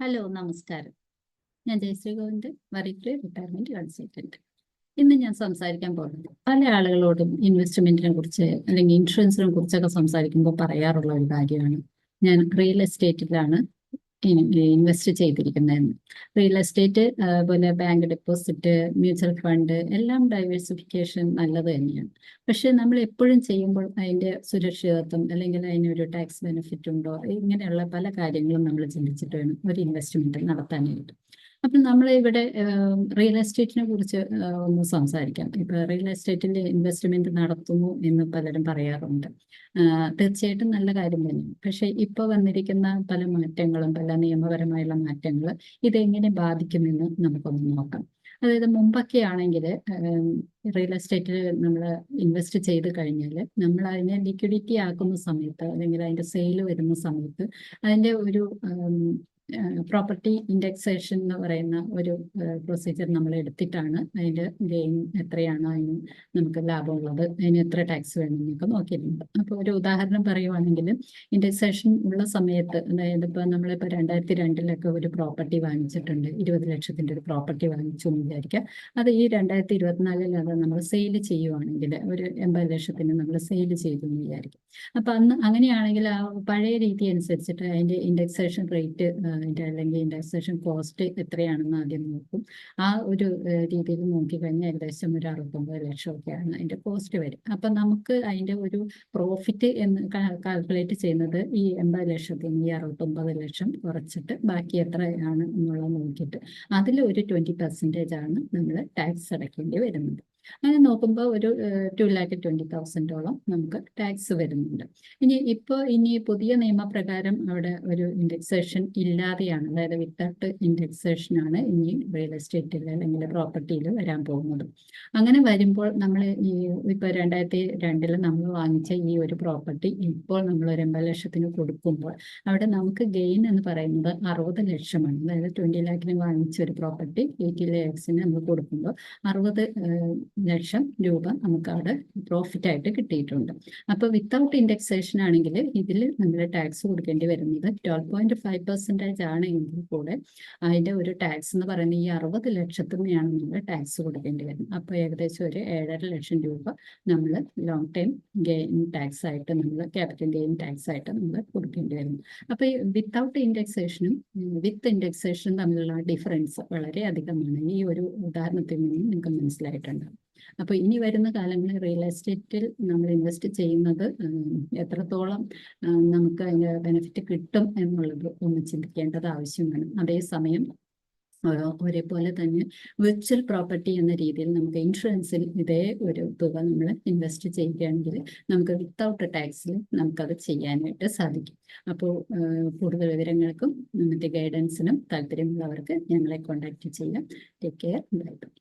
Hello, നമസ്കാരം. ഞാൻ Jayashree Govind, വരിക്രി retirement consultant. ഇന്ന് ഞാൻ സംസാരിക്കാൻ പോകുന്നത് പല ആളുകളോടും ഇൻവെസ്റ്റ്മെന്റിനെ കുറിച്ച് അല്ലെങ്കിൽ ഇൻഷുറൻസിനെ കുറിച്ചൊക്കെ സംസാരിക്കുമ്പോൾ പറയാറുള്ള ഒരു കാര്യമാണ്. ഞാൻ റിയൽ എസ്റ്റേറ്റിലാണ് ഇൻവെസ്റ്റ് ചെയ്തിരിക്കുന്നതെന്ന്. റിയൽ എസ്റ്റേറ്റ്, അതുപോലെ ബാങ്ക് ഡെപ്പോസിറ്റ്, മ്യൂച്വൽ ഫണ്ട് എല്ലാം ഡൈവേഴ്സിഫിക്കേഷൻ നല്ലത് തന്നെയാണ്. പക്ഷെ നമ്മൾ എപ്പോഴും ചെയ്യുമ്പോൾ അതിൻ്റെ സുരക്ഷിതത്വം അല്ലെങ്കിൽ അതിനൊരു ടാക്സ് ബെനിഫിറ്റ് ഉണ്ടോ, ഇങ്ങനെയുള്ള പല കാര്യങ്ങളും നമ്മൾ ചിന്തിച്ചിട്ട് വേണം ഒരു ഇൻവെസ്റ്റ്മെന്റ് നടത്താനായിട്ട്. അപ്പം നമ്മൾ ഇവിടെ റിയൽ എസ്റ്റേറ്റിനെ കുറിച്ച് ഒന്ന് സംസാരിക്കാം. ഇപ്പോൾ റിയൽ എസ്റ്റേറ്റിൽ ഇൻവെസ്റ്റ്മെന്റ് നടത്തുന്നു എന്ന് പലരും പറയാറുണ്ട്. തീർച്ചയായിട്ടും നല്ല കാര്യം തന്നെയാണ്. പക്ഷേ ഇപ്പോൾ വന്നിരിക്കുന്ന പല മാറ്റങ്ങളും, പല നിയമപരമായുള്ള മാറ്റങ്ങൾ ഇതെങ്ങനെ ബാധിക്കുമെന്ന് നമുക്കൊന്ന് നോക്കാം. അതായത് മുമ്പൊക്കെ ആണെങ്കിൽ റിയൽ എസ്റ്റേറ്റിൽ നമ്മൾ ഇൻവെസ്റ്റ് ചെയ്ത് കഴിഞ്ഞാൽ നമ്മൾ അതിനെ ലിക്വിഡിറ്റി ആക്കുന്ന സമയത്ത് അല്ലെങ്കിൽ അതിൻ്റെ സെയിൽ വരുന്ന സമയത്ത് അതിൻ്റെ ഒരു പ്രോപ്പർട്ടി ഇൻഡെക്സേഷൻ എന്ന് പറയുന്ന ഒരു പ്രൊസീജിയർ നമ്മൾ എടുത്തിട്ടാണ് അതിൻ്റെ ഗെയിൻ എത്രയാണ്, അതിന് നമുക്ക് ലാഭമുള്ളത്, അതിന് എത്ര ടാക്സ് വേണമെന്നൊക്കെ നോക്കിയിട്ടുണ്ട്. അപ്പോൾ ഒരു ഉദാഹരണം പറയുവാണെങ്കിൽ ഇൻഡെക്സേഷൻ ഉള്ള സമയത്ത്, അതായത് ഇപ്പോൾ നമ്മളിപ്പോൾ 2002 ഒരു പ്രോപ്പർട്ടി വാങ്ങിച്ചിട്ടുണ്ട്, 20 ലക്ഷത്തിൻ്റെ ഒരു പ്രോപ്പർട്ടി വാങ്ങിച്ചു എന്ന് വിചാരിക്കുക. അത് ഈ 2024 അത് നമ്മൾ സെയിൽ ചെയ്യുവാണെങ്കിൽ ഒരു 80 ലക്ഷത്തിന് നമ്മൾ സെയിൽ ചെയ്തു എന്ന് വിചാരിക്കും. അപ്പം അന്ന് അങ്ങനെയാണെങ്കിൽ ആ പഴയ രീതി അനുസരിച്ചിട്ട് അതിൻ്റെ ഇൻഡെക്സേഷൻ റേറ്റ്, അതിൻ്റെ അല്ലെങ്കിൽ ഇൻഡെക്സേഷൻ കോസ്റ്റ് എത്രയാണെന്ന് ആദ്യം നോക്കും. ആ ഒരു രീതിയിൽ നോക്കിക്കഴിഞ്ഞാൽ ഏകദേശം ഒരു 69 ലക്ഷമൊക്കെയാണ് അതിൻ്റെ കോസ്റ്റ് വരും. അപ്പം നമുക്ക് അതിൻ്റെ ഒരു പ്രോഫിറ്റ് എന്ന് കാൽക്കുലേറ്റ് ചെയ്യുന്നത് ഈ 80 ലക്ഷത്തിന് ഈ 69 ലക്ഷം കുറച്ചിട്ട് ബാക്കി എത്രയാണ് എന്നുള്ളത് നോക്കിയിട്ട് അതിൽ ഒരു 20% ആണ് നമ്മൾ ടാക്സ് അടയ്ക്കേണ്ടി വരുന്നത്. അങ്ങനെ നോക്കുമ്പോൾ ഒരു 2,20,000 നമുക്ക് ടാക്സ് വരുന്നുണ്ട്. ഇനി പുതിയ നിയമപ്രകാരം അവിടെ ഒരു ഇൻഡെക്സേഷൻ ഇല്ലാതെയാണ്, അതായത് വിത്തൗട്ട് ഇൻഡെക്സേഷൻ ആണ് ഇനി റിയൽ എസ്റ്റേറ്റിൽ അല്ലെങ്കിൽ പ്രോപ്പർട്ടിയിൽ വരാൻ പോകുന്നത്. അങ്ങനെ വരുമ്പോൾ നമ്മൾ ഇപ്പോൾ 2002 നമ്മൾ വാങ്ങിച്ച ഈ ഒരു പ്രോപ്പർട്ടി ഇപ്പോൾ നമ്മൾ ഒരു 80 ലക്ഷത്തിന് കൊടുക്കുമ്പോൾ അവിടെ നമുക്ക് ഗെയിൻ എന്ന് പറയുന്നത് 60 ലക്ഷമാണ്. അതായത് 20 ലാഖിന് വാങ്ങിച്ച ഒരു പ്രോപ്പർട്ടി 80 ലാക്സിന് നമ്മൾ കൊടുക്കുമ്പോൾ 60 ലക്ഷം രൂപ നമുക്ക് അവിടെ പ്രോഫിറ്റ് ആയിട്ട് കിട്ടിയിട്ടുണ്ട്. അപ്പോൾ വിത്തൗട്ട് ഇൻഡെക്സേഷൻ ആണെങ്കിൽ ഇതിൽ നമ്മൾ ടാക്സ് കൊടുക്കേണ്ടി വരുന്നത് 12.5% ആണ്. എങ്കിൽ കൂടെ അതിൻ്റെ ഒരു ടാക്സ് എന്ന് പറയുന്നത് ഈ 60 ലക്ഷത്തിനെയാണ് നമ്മൾ ടാക്സ് കൊടുക്കേണ്ടി വരുന്നത്. അപ്പോൾ ഏകദേശം ഒരു 7.5 ലക്ഷം രൂപ നമ്മൾ ലോങ് ടൈം ഗെയിൻ ടാക്സ് ആയിട്ട്, നമ്മൾ ക്യാപിറ്റൽ ഗെയിൻ ടാക്സ് ആയിട്ട് നമ്മൾ കൊടുക്കേണ്ടി വരുന്നു. അപ്പോൾ ഈ വിത്തൗട്ട് ഇൻഡെക്സേഷനും വിത്ത് ഇൻഡെക്സേഷനും തമ്മിലുള്ള ഡിഫറൻസ് വളരെ അധികമാണ്. ഈ ഒരു ഉദാഹരണത്തിൽ നിന്നും നിങ്ങൾക്ക് മനസ്സിലായിട്ടുണ്ട്. അപ്പോൾ ഇനി വരുന്ന കാലങ്ങളിൽ റിയൽ എസ്റ്റേറ്റിൽ നമ്മൾ ഇൻവെസ്റ്റ് ചെയ്യുന്നത് എത്രത്തോളം നമുക്ക് അതിൻ്റെ ബെനിഫിറ്റ് കിട്ടും എന്നുള്ളത് ഒന്ന് ചിന്തിക്കേണ്ടത് ആവശ്യമാണ്. അതേസമയം ഒരേപോലെ തന്നെ വിർച്വൽ പ്രോപ്പർട്ടി എന്ന രീതിയിൽ നമുക്ക് ഇൻഷുറൻസിൽ ഇതേ ഒരു തുക നമ്മൾ ഇൻവെസ്റ്റ് ചെയ്യുകയാണെങ്കിൽ നമുക്ക് വിത്തൗട്ട് ടാക്സിൽ നമുക്കത് ചെയ്യാനായിട്ട് സാധിക്കും. അപ്പോൾ കൂടുതൽ വിവരങ്ങൾക്കും മറ്റ് ഗൈഡൻസിനും താല്പര്യമുള്ളവർക്ക് ഞങ്ങളെ കോൺടാക്റ്റ് ചെയ്യാം. Take care. Bye bye.